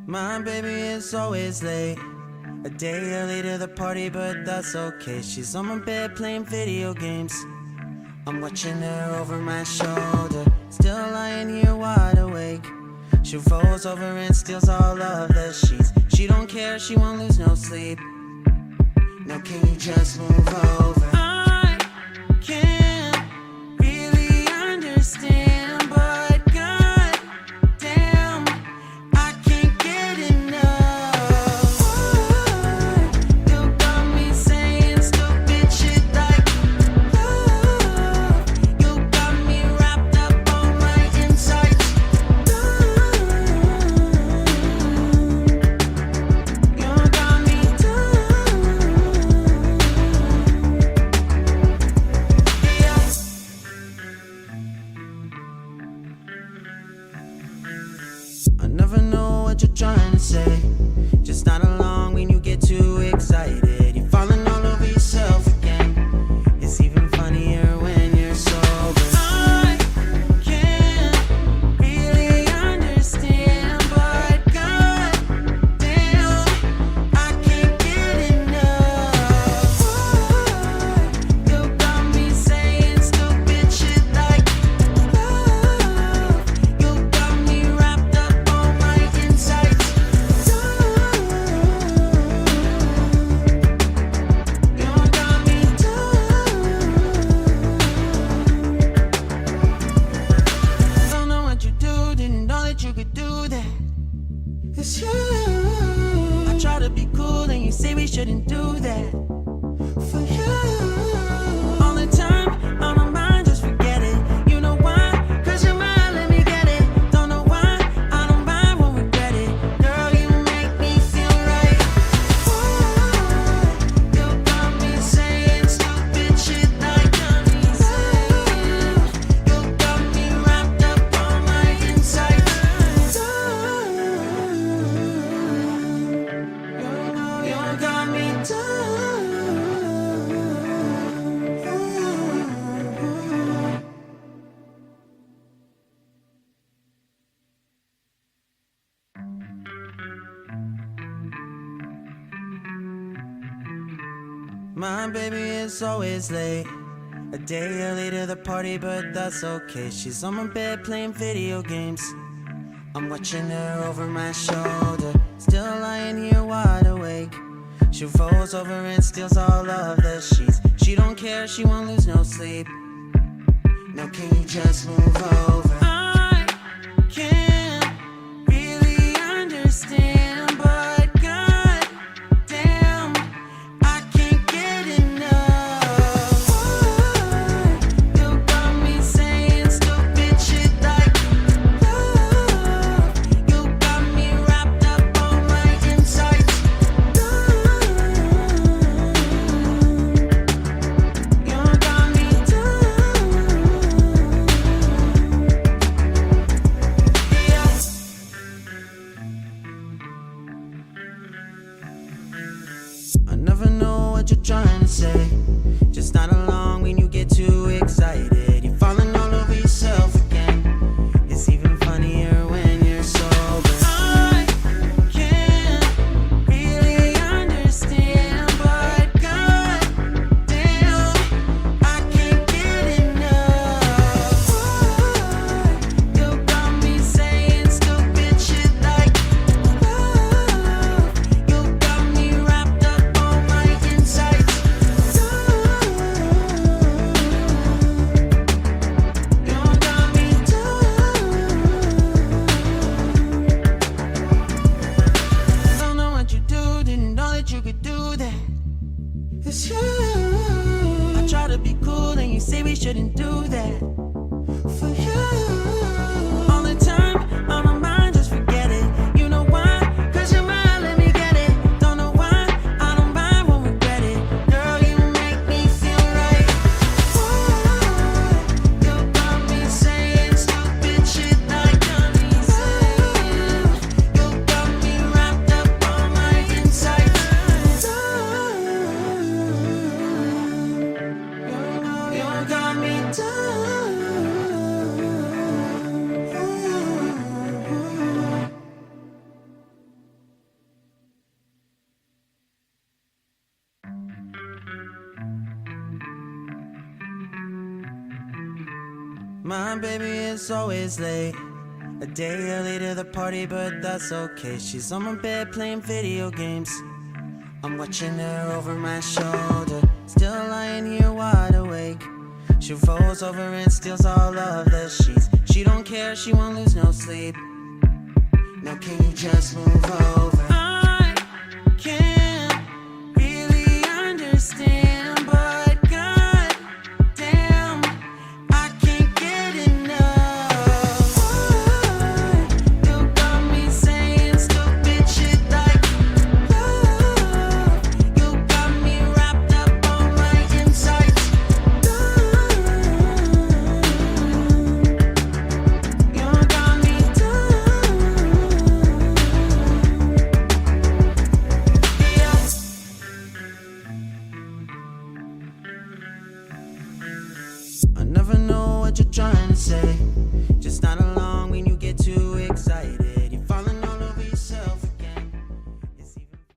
My baby is always late, a day early to the party, but that's okay. She's on my bed playing video games. I'm watching her over my shoulder, still lying here wide awake. She rolls over and steals all of the sheets. She don't care, she won't lose no sleep. Now can you just move over? I can't really understand, but god damn, I can't get enough. You got me saying stupid shit like love. You got me wrapped up on my insides. You got me I never know what you're trying to say. Just not along when you get too excited. You're falling all over yourself again. It's even funnier when you're sober. I can't really understand, but god damn, I can't get enough. You got me saying stupid shit like love. You got me wrapped up on my insides. You got me Don't know what you do, didn't know that you could do that. It's you. I try to be cool and you say we shouldn't do that. For you, all the time, on my mind, just forget it. You know why? 'Cause you're mine, let me get it. Don't know why, I don't mind, won't regret it. Girl, you make me feel right. You got me saying stupid shit like honey's. You got me wrapped up on my insides. You got me My baby is always late, a day early to the party, but that's okay. She's on my bed playing video games. I'm watching her over my shoulder, still lying here wide awake. She rolls over and steals all of the sheets. She don't care, she won't lose no sleep. Now can you just move over? I can't really understand, but god damn, I can't get enough. You got me saying stupid shit like love. You got me wrapped up on my insides. You got me My baby is always late, a day early to the party, but that's okay. She's on my bed playing video games. I'm watching her over my shoulder, still lying here wide awake. She rolls over and steals all of the sheets. She don't care, she won't lose no sleep. Now can you just move over? I can't really understand, but god damn, I can't get enough. You got me saying stupid shit like love. You got me wrapped up on my insides. You got me I never know what you're trying to say, just not a